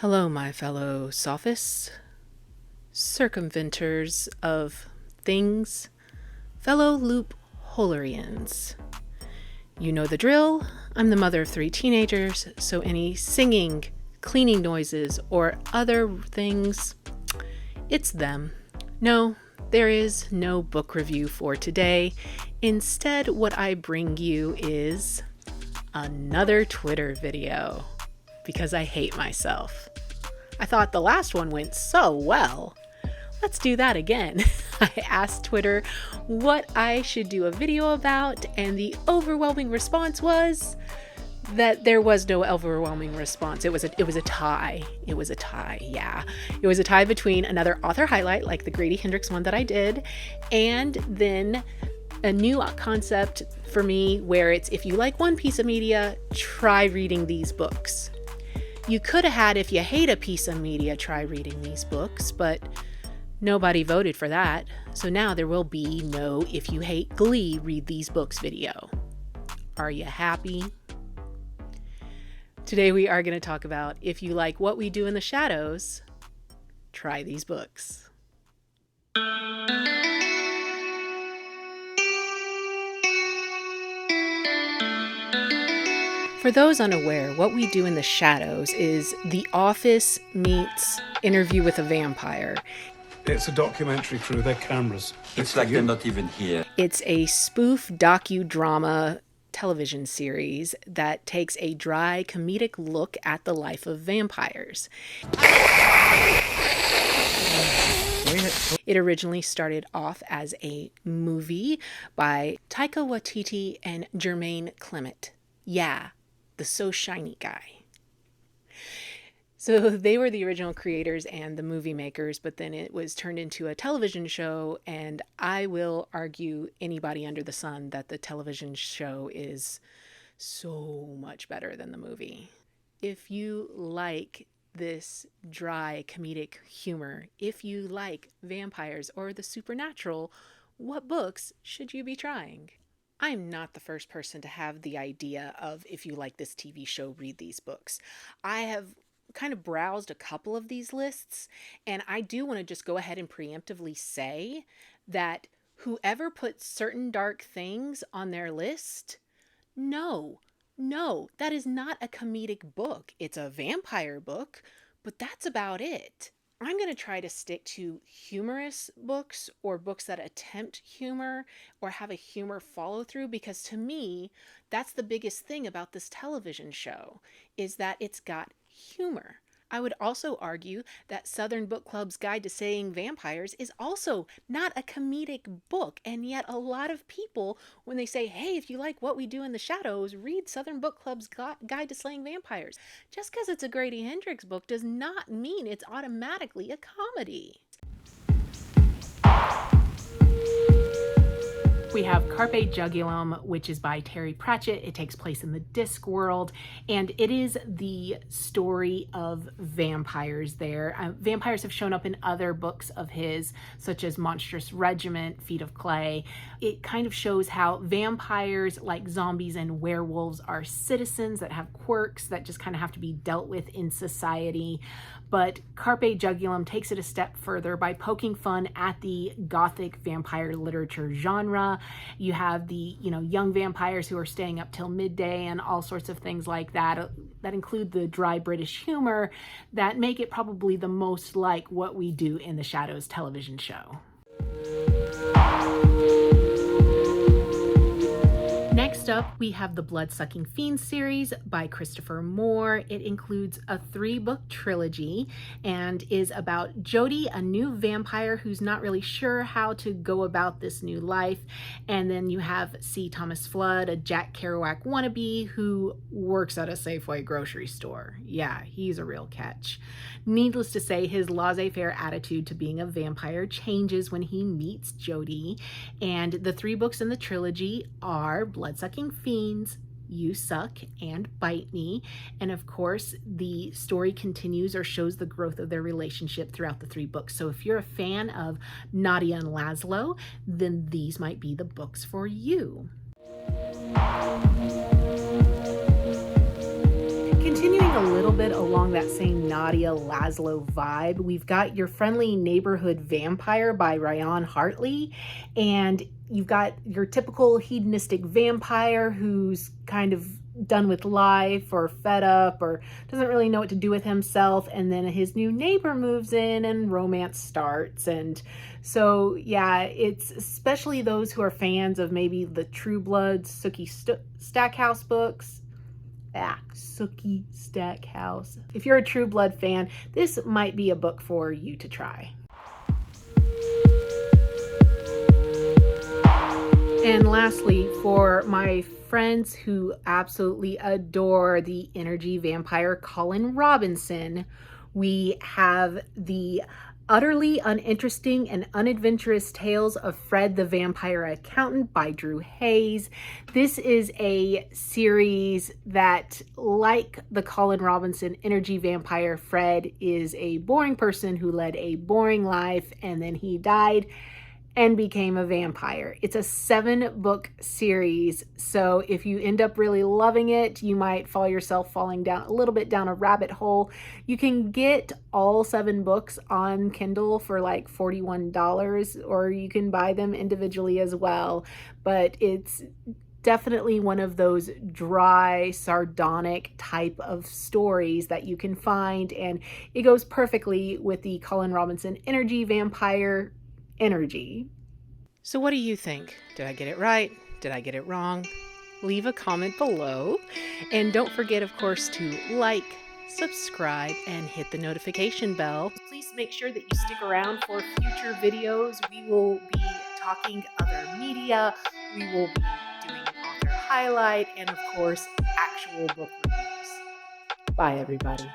Hello, my fellow sophists, circumventers of things, fellow loopholerians. You know the drill. I'm the mother of 3 teenagers, so any singing, cleaning noises, or other things, it's them. No, there is no book review for today. Instead, what I bring you is another Twitter video, because I hate myself. I thought the last one went so well. Let's do that again. I asked Twitter what I should do a video about, and the overwhelming response was that there was no overwhelming response. It was a tie. It was a tie, yeah. It was a tie between another author highlight, like the Grady Hendrix one that I did, and then a new concept for me where it's, if you like one piece of media, try reading these books. You could have had, if you hate a piece of media, try reading these books, but nobody voted for that. So now there will be no if you hate Glee, read these books video. Are you happy? Today we are going to talk about if you like What We Do in the Shadows, try these books. For those unaware, What We Do in the Shadows is The Office meets Interview with a Vampire. It's a documentary through their cameras. It's like they're not even here. It's a spoof docudrama television series that takes a dry, comedic look at the life of vampires. It originally started off as a movie by Taika Waititi and Jermaine Clement. Yeah, the So Shiny guy. So they were the original creators and the movie makers, but then it was turned into a television show, and I will argue anybody under the sun that the television show is so much better than the movie. If you like this dry comedic humor, if you like vampires or the supernatural, what books should you be trying? I'm not the first person to have the idea of, if you like this TV show, read these books. I have kind of browsed a couple of these lists, and I do want to just go ahead and preemptively say that whoever put certain dark things on their list, no, that is not a comedic book. It's a vampire book, but that's about it. I'm going to try to stick to humorous books or books that attempt humor or have a humor follow through, because to me, that's the biggest thing about this television show, is that it's got humor. I would also argue that Southern Book Club's Guide to Saying Vampires is also not a comedic book, and yet a lot of people, when they say, hey, if you like What We Do in the Shadows, read Southern Book Club's Guide to Slaying Vampires. Just because it's a Grady Hendrix book does not mean it's automatically a comedy. We have Carpe Jugulum, which is by Terry Pratchett. It takes place in the Discworld, and it is the story of vampires there. Vampires have shown up in other books of his, such as Monstrous Regiment, Feet of Clay. It kind of shows how vampires, like zombies and werewolves, are citizens that have quirks that just kind of have to be dealt with in society. But Carpe Jugulum takes it a step further by poking fun at the gothic vampire literature genre. You have the, young vampires who are staying up till midday and all sorts of things like that include the dry British humor that make it probably the most like What We Do in the Shadows television show. Next up, we have the Blood-Sucking Fiends series by Christopher Moore. It includes a 3-book trilogy and is about Jody, a new vampire who's not really sure how to go about this new life. And then you have C. Thomas Flood, a Jack Kerouac wannabe who works at a Safeway grocery store. Yeah, he's a real catch. Needless to say, his laissez-faire attitude to being a vampire changes when he meets Jody. And the 3 books in the trilogy are Blood-Sucking Fiends, You Suck, and Bite Me. And of course, the story continues or shows the growth of their relationship throughout the 3 books. So if you're a fan of Nadia and Laszlo, then these might be the books for you. Continuing a little bit along that same Nadia Laszlo vibe, we've got Your Friendly Neighborhood Vampire by Ryan Hartley, and you've got your typical hedonistic vampire who's kind of done with life or fed up or doesn't really know what to do with himself, and then his new neighbor moves in and romance starts. And so yeah, it's especially those who are fans of maybe the True Blood Sookie Stackhouse books. Sookie Stackhouse. If you're a True Blood fan, this might be a book for you to try. And lastly, for my friends who absolutely adore the energy vampire Colin Robinson, we have the Utterly Uninteresting and Unadventurous Tales of Fred the Vampire Accountant by Drew Hayes. This is a series that, like the Colin Robinson energy vampire, Fred is a boring person who led a boring life and then he died and became a vampire. It's a 7-book series, so if you end up really loving it, you might find yourself falling down a little bit down a rabbit hole. You can get all 7 books on Kindle for like $41, or you can buy them individually as well, but it's definitely one of those dry, sardonic type of stories that you can find, and it goes perfectly with the Colin Robinson energy vampire energy. So what do you think? Did I get it right? Did I get it wrong? Leave a comment below. And don't forget, of course, to like, subscribe, and hit the notification bell. Please make sure that you stick around for future videos. We will be talking other media. We will be doing author highlight and, of course, actual book reviews. Bye, everybody.